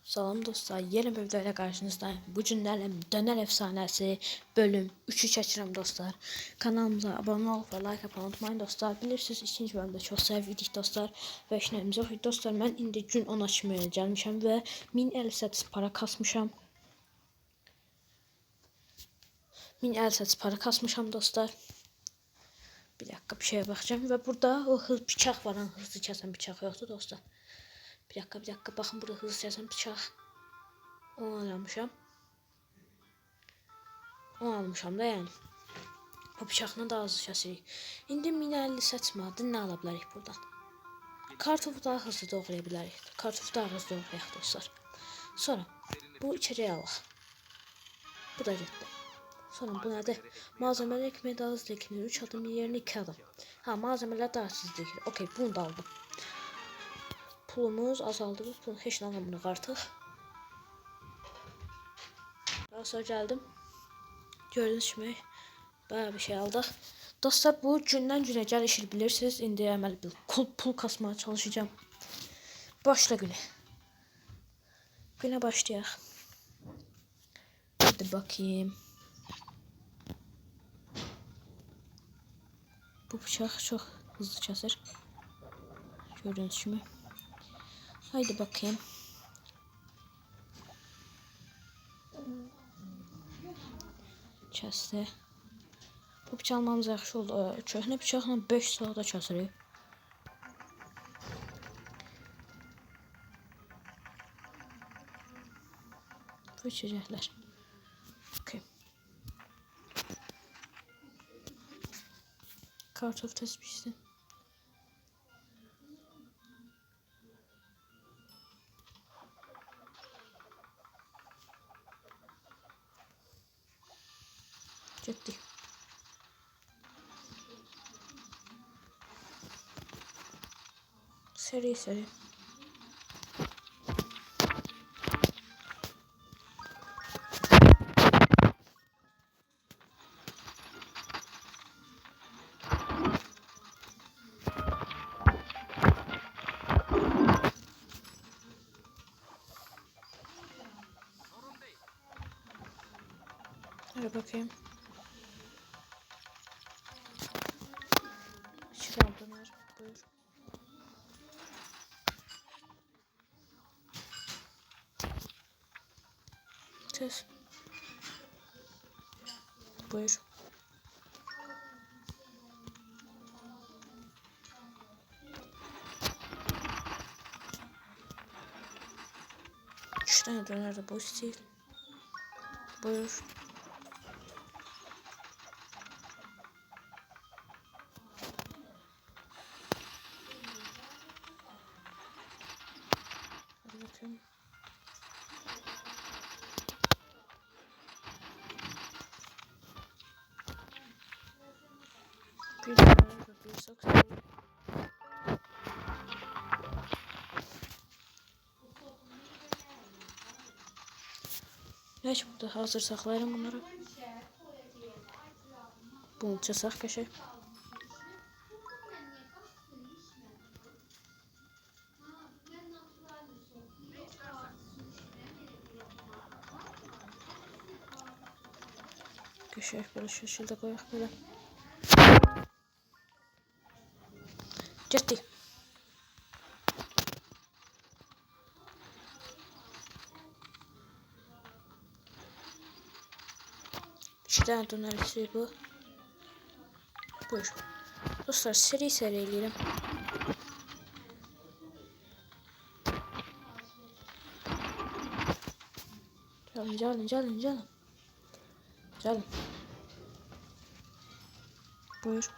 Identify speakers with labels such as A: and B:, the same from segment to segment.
A: Salam dostlar, yeni bir videoyla karşınızdayım. Bu günlərlə Dönər Efsanəsi bölüm 3'ü çəkirəm dostlar. Kanalımıza abone olup ve like atmayı unutmayın dostlar. Bilirsiniz ikinci bölümdə çox sevdik dostlar və işlərimiz yox idi dostlar. Mən indi gün 10 açmaya gəlmişəm və 1058 para kasmışam. 1058 para kasmışam dostlar. Bir dakika bir şeye bakacağım ve burada o bıçaq var, hızlı kəsən bıçaq yoxdur dostlar. Bir dakika bakın burada hızlı kəsən bıçaq. Onu almışam. Onu almışam da yani. O bıçaqla daha hızlı kəsirik. İndi 1050 seçmədi, nə ala bilərik buradan? Kartofu daha hızlı doğraya bilərik. Kartofu daha hızlı doğrayaq dostlar. Sonra bu içəcək alaq. Bu da getdi. Sonra bu nədir? Malzemələr ekmeği daha hızlı ekilir. 3 adım yerine 2 adım. Ha, malzemələr daha hızlı ekilir. Okey, bunu da aldım. Pulumuz azaldı. Bu pul heç nə almırıq artıq. Daha sonra geldim. Gördüğünüz gibi bayağı bir şey aldık. Dostlar bu gündən günə gəlişir bilirsiniz. İndi əməl bir pul kasmaya çalışacağım. Başla güne. Güne başlayaq. Hadi bakayım. Bu bıçaq çok hızlı kəsir. Gördüğünüz gibi. Haydi bakayım. Kəsdi. Bu bıçaq almamız yaxşı oldu. Köhnə bıçaqla 5 saata kəsirik. Bu içəcəklər. Okay. Kartof tez pişsin. Getdik. Seri. Hadi bakayım. Çıkalım Döner. Buyur. Tez. Buyur. Üç tane döner de boş değil. Buyur. Hadi bakayım. Bir döner ve bir saksı. Neyse burada hazır saklayalım bunları. Bunu çasak köşe. Köşeye böyle şu şekilde koyak böyle. Gitti. İki tane döner içi bu. Buyur. Dostlar seri eləyirəm. Gəlin. Gəlin. Buyur.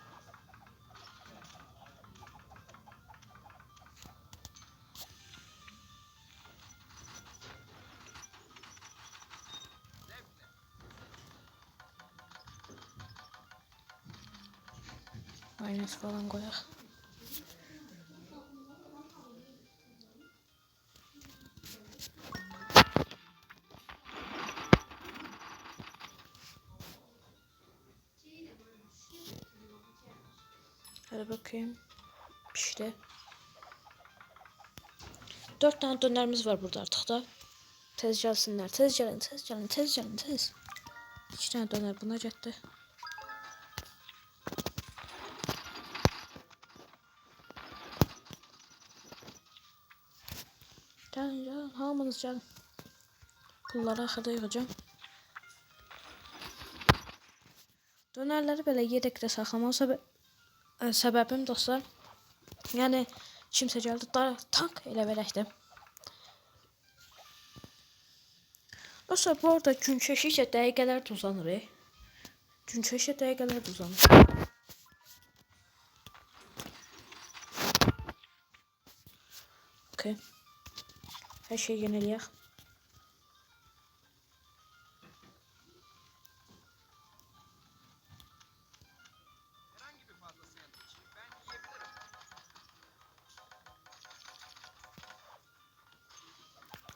A: Mayonez falan koyak. Hadi bakayım. Pişti. 4 tane dönerimiz var burada artık da. Tez gelsinler. Tez gelin. Tez gelin. Tez gelin. Tez. 2 tane döner buna getdi. Gelin gelin. Hamınız gelin. Pulları axırda yığacağım. Dönerləri belə yedəkdə saxlamaq səbəbim dostlar. Yəni kimsə gəldi tank elə verəkdə. Dostlar bu arada gün keçdikcə dəqiqələr də uzanır. Gün keçdikcə dəqiqələr də uzanır. Okay. Hər şeyi yeniləyək.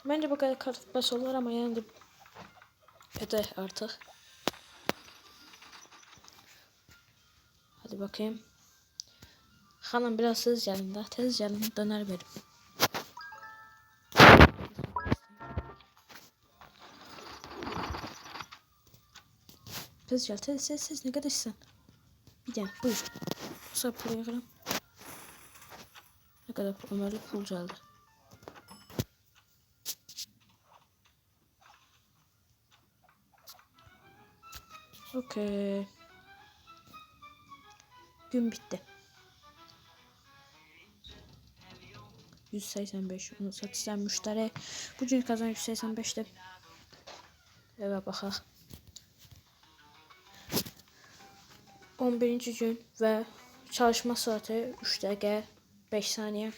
A: Bence bu kadar kartof bas olur ama yani de pede artık. Hadi bakayım. Hanım biraz tez yanında. Tez yanında döner verim. Tez gel tez ne kadarsan. Bir de buyur. Sonra buraya kırım. Ne kadar Ömer'le pul geldi. Okey. Gün bitti. 185 onu satışdan müşteri. Bugün kazan 185'ti. Evet baxaq. 11. gün ve çalışma saati 3 dakika 5 saniye.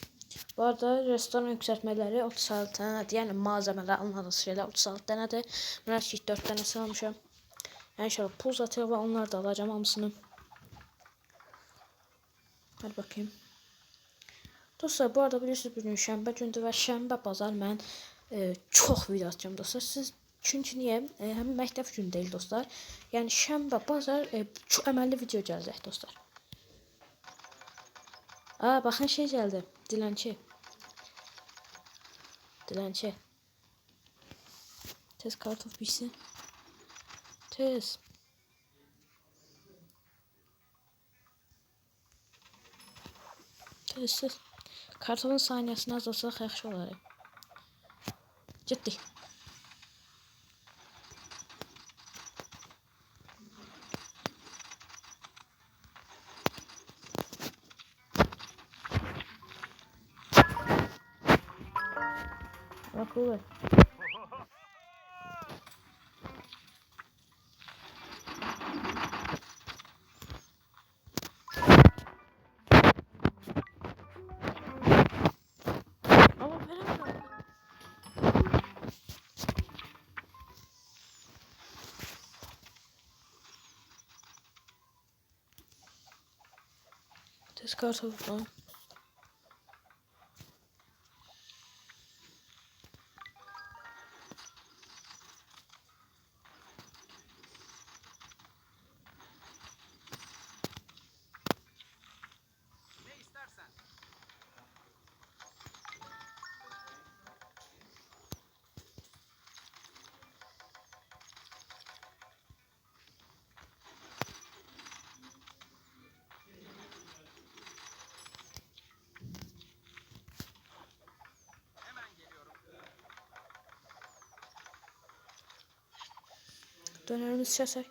A: Bu arada restoran yükseltmeleri 36 tane, yani malzemeler almadığınız şeyler 36 tanedir. Ben 4 tane almışım. Yani şöyle pul atıyor ve onları da alacağım hamısını. Hadi bakayım. Dostlar bu arada bilirsiniz bugün şənbə gündür və şənbə bazar mən çox video atacağım dostlar. Siz çünkü niye? Hem məktəb günü değil dostlar. Yani şənbə bazar çox əməlli video gələcək dostlar. Aa bakın şey geldi. Dilençi. Dilençi. Tez kartof pişsin. Tez. Tez. Kartofun saniyesini azaltsak yaxşı olar. Ciddi. Bak olur. Tez kartofu falan. Dönerimiz şaşar.